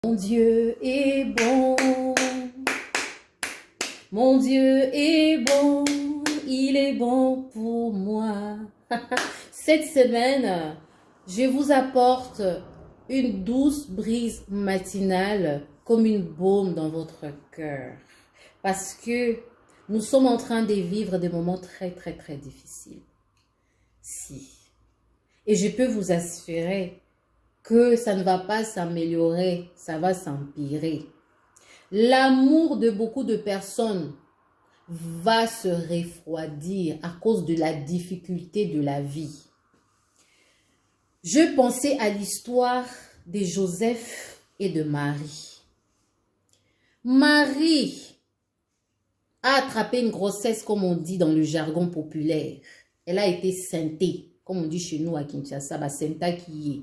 Mon Dieu est bon, mon Dieu est bon, il est bon pour moi. Cette semaine, je vous apporte une douce brise matinale comme une baume dans votre cœur. Parce que nous sommes en train de vivre des moments très difficiles. Si. Et je peux vous assurer que ça ne va pas s'améliorer, ça va s'empirer. L'amour de beaucoup de personnes va se refroidir à cause de la difficulté de la vie. Je pensais à l'histoire de Joseph et de Marie. Marie a attrapé une grossesse, comme on dit dans le jargon populaire. Elle a été ceintée, comme on dit chez nous à Kinshasa, Senta qui est.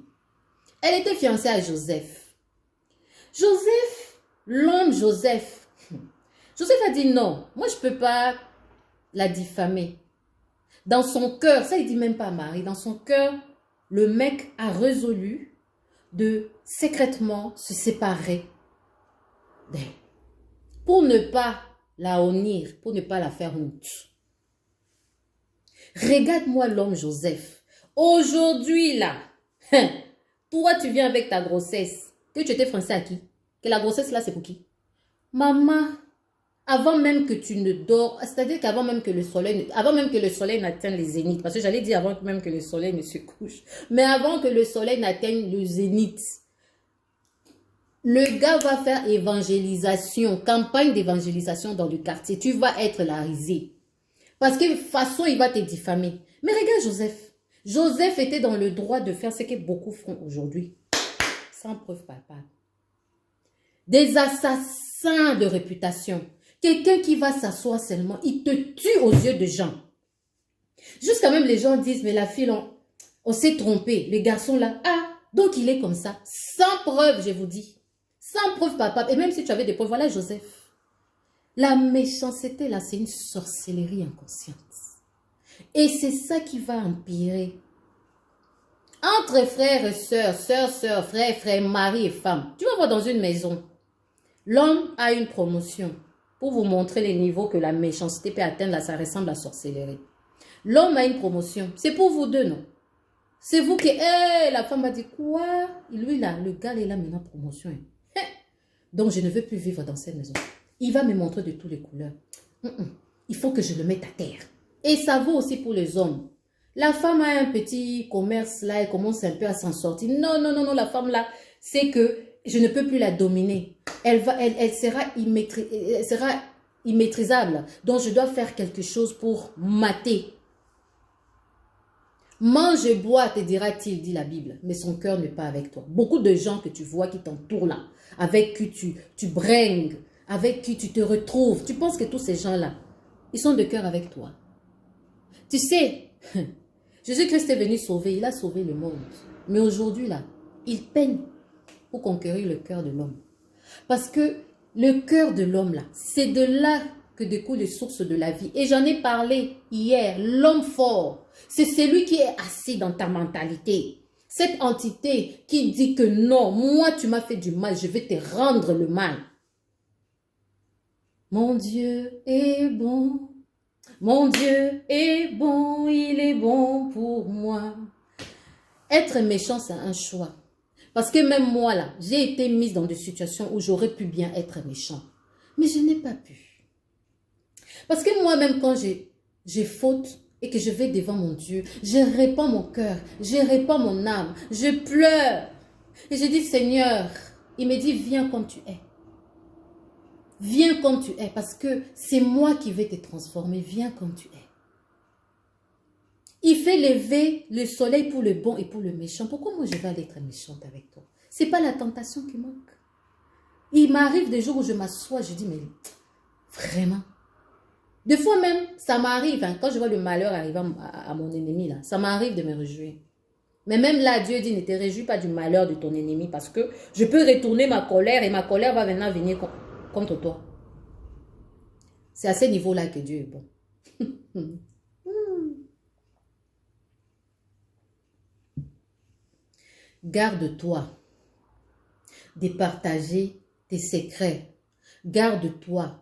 Elle était fiancée à Joseph. L'homme Joseph a dit non, moi je ne peux pas la diffamer. Dans son cœur, ça il dit même pas à Marie, dans son cœur, le mec a résolu de secrètement se séparer d'elle. Pour ne pas la honnir, pour ne pas la faire honte. Regarde-moi l'homme Joseph. Aujourd'hui là, toi tu viens avec ta grossesse. Que tu étais français à qui? Que la grossesse là c'est pour qui? Maman, avant même que tu ne dors, c'est-à-dire qu'avant même que le soleil n'atteigne les zéniths, parce que j'allais dire avant même que le soleil ne se couche, mais avant que le soleil n'atteigne le zénith, le gars va faire évangélisation, campagne d'évangélisation dans le quartier. Tu vas être la risée. Parce que de toute façon, il va te diffamer. Mais regarde Joseph. Joseph était dans le droit de faire ce que beaucoup font aujourd'hui. Sans preuve palpable. Des assassins de réputation. Quelqu'un qui va s'asseoir seulement, il te tue aux yeux de gens. Jusqu'à même les gens disent, mais la fille, on s'est trompé. Les garçons là, donc il est comme ça. Sans preuve, je vous dis. Sans preuve palpable. Et même si tu avais des preuves, voilà Joseph. La méchanceté là, c'est une sorcellerie inconsciente. Et c'est ça qui va empirer. Entre frères et sœurs, sœurs, frères, mari et femme. Tu vas voir dans une maison. L'homme a une promotion. Pour vous montrer les niveaux que la méchanceté peut atteindre, là, ça ressemble à sorcellerie. L'homme a une promotion. C'est pour vous deux, non? C'est vous qui... la femme va dire, quoi? Lui, là, le gars, il a maintenant promotion. Donc, je ne veux plus vivre dans cette maison. Il va me montrer de toutes les couleurs. Il faut que je le mette à terre. Et ça vaut aussi pour les hommes. La femme a un petit commerce là, elle commence un peu à s'en sortir. Non, la femme là, c'est que je ne peux plus la dominer. Elle sera immaîtrisable. Donc, je dois faire quelque chose pour mater. Mange et bois, te dira-t-il, dit la Bible, mais son cœur n'est pas avec toi. Beaucoup de gens que tu vois qui t'entourent là, avec qui tu bringues, avec qui tu te retrouves, tu penses que tous ces gens-là, ils sont de cœur avec toi. Tu sais, Jésus-Christ est venu sauver, il a sauvé le monde. Mais aujourd'hui là, il peine pour conquérir le cœur de l'homme. Parce que le cœur de l'homme là, c'est de là que découlent les sources de la vie. Et j'en ai parlé hier, l'homme fort, c'est celui qui est assis dans ta mentalité. Cette entité qui dit que non, moi tu m'as fait du mal, je vais te rendre le mal. Mon Dieu est bon, mon Dieu est bon, il est bon pour moi. Être méchant, c'est un choix. Parce que même moi là, j'ai été mise dans des situations où j'aurais pu bien être méchant. Mais je n'ai pas pu. Parce que moi-même, quand j'ai faute et que je vais devant mon Dieu, je répands mon cœur, je répands mon âme, je pleure. Et je dis, Seigneur, il me dit, viens comme tu es. Viens comme tu es, parce que c'est moi qui vais te transformer. Viens comme tu es. Il fait lever le soleil pour le bon et pour le méchant. Pourquoi moi je vais aller être méchante avec toi? Ce n'est pas la tentation qui manque. Il m'arrive des jours où je m'assois, je dis, mais vraiment. Des fois même, ça m'arrive, quand je vois le malheur arriver à mon ennemi, là, ça m'arrive de me réjouir. Mais même là, Dieu dit, ne te réjouis pas du malheur de ton ennemi, parce que je peux retourner ma colère et ma colère va maintenant venir contre toi. C'est à ce niveau-là que Dieu est bon. Garde-toi départager tes secrets. Garde-toi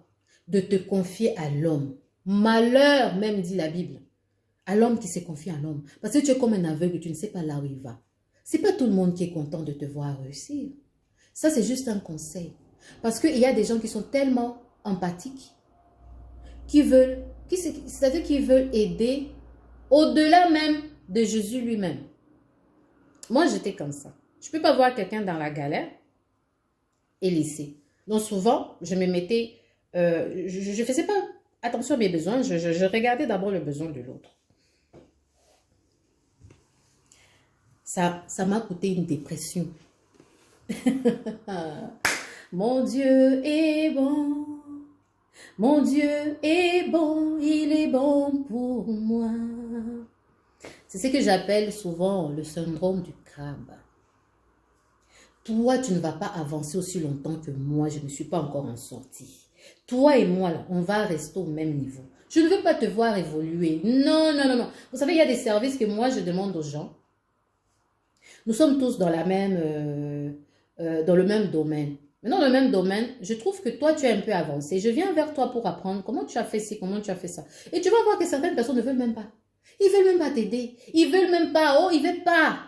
de te confier à l'homme. Malheur, même dit la Bible, à l'homme qui se confie à l'homme. Parce que tu es comme un aveugle, tu ne sais pas là où il va. C'est pas tout le monde qui est content de te voir réussir. Ça, c'est juste un conseil. Parce qu'il y a des gens qui sont tellement empathiques, c'est-à-dire qu'ils veulent aider au-delà même de Jésus lui-même. Moi, j'étais comme ça. Je ne peux pas voir quelqu'un dans la galère et laisser. Donc, souvent, je me mettais... je ne faisais pas attention à mes besoins. Je regardais d'abord le besoin de l'autre. Ça m'a coûté une dépression. Mon Dieu est bon. Mon Dieu est bon. Il est bon pour moi. C'est ce que j'appelle souvent le syndrome du crabe. Toi, tu ne vas pas avancer aussi longtemps que moi. Je ne suis pas encore en sortie. Toi et moi, là, on va rester au même niveau. Je ne veux pas te voir évoluer. Non, non, non, non. Vous savez, il y a des services que moi, je demande aux gens. Nous sommes tous dans la même, dans le même domaine. Mais dans le même domaine, je trouve que toi, tu es un peu avancé. Je viens vers toi pour apprendre comment tu as fait ci, comment tu as fait ça. Et tu vas voir que certaines personnes ne veulent même pas. Ils ne veulent même pas t'aider. Ils ne veulent même pas. Oh, ils ne veulent pas.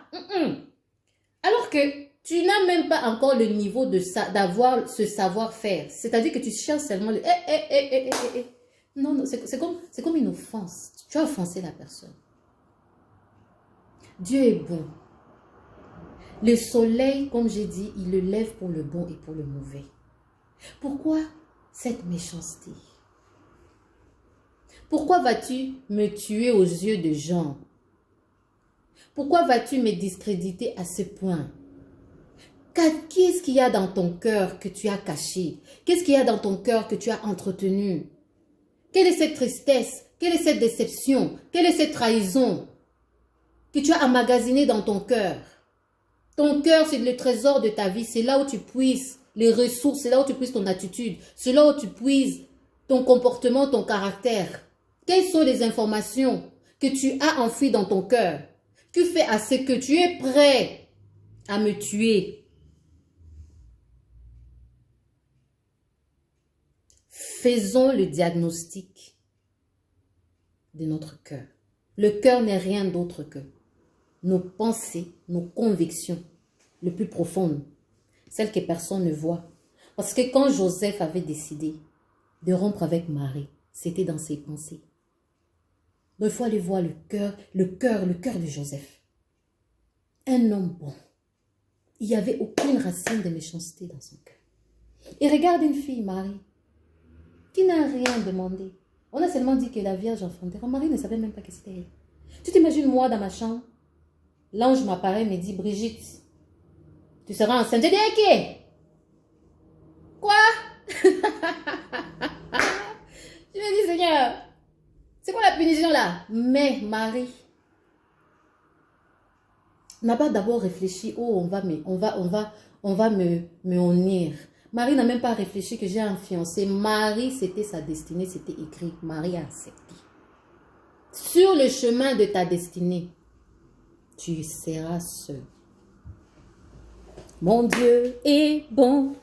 Alors que tu n'as même pas encore le niveau d'avoir ce savoir-faire. C'est-à-dire que tu cherches seulement le... Non, non, c'est comme une offense. Tu as offensé la personne. Dieu est bon. Le soleil, comme j'ai dit, il le lève pour le bon et pour le mauvais. Pourquoi cette méchanceté? Pourquoi vas-tu me tuer aux yeux de gens? Pourquoi vas-tu me discréditer à ce point? Qu'est-ce qu'il y a dans ton cœur que tu as caché? Qu'est-ce qu'il y a dans ton cœur que tu as entretenu? Quelle est cette tristesse? Quelle est cette déception? Quelle est cette trahison que tu as emmagasinée dans ton cœur? Ton cœur, c'est le trésor de ta vie. C'est là où tu puises les ressources. C'est là où tu puises ton attitude. C'est là où tu puises ton comportement, ton caractère. Quelles sont les informations que tu as enfouies dans ton cœur qui fait à ce que tu es prêt à me tuer? Faisons le diagnostic de notre cœur. Le cœur n'est rien d'autre que nos pensées, nos convictions les plus profondes, celles que personne ne voit. Parce que quand Joseph avait décidé de rompre avec Marie, c'était dans ses pensées. Donc il faut aller voir le cœur de Joseph. Un homme bon. Il n'y avait aucune racine de méchanceté dans son cœur. Et regarde une fille, Marie, qui n'a rien demandé. On a seulement dit que la Vierge enfantera. Marie ne savait même pas que c'était elle. Tu t'imagines moi dans ma chambre? L'ange m'apparaît et me dit, Brigitte, tu seras enceinte. Je dis, ok. Quoi? Je me dis, Seigneur, c'est quoi la punition là? Mais Marie n'a pas d'abord réfléchi, oh, on va me honir. Marie n'a même pas réfléchi que j'ai un fiancé. Marie, c'était sa destinée, c'était écrit. Marie a accepté. Sur le chemin de ta destinée, tu seras seul. Mon Dieu est bon.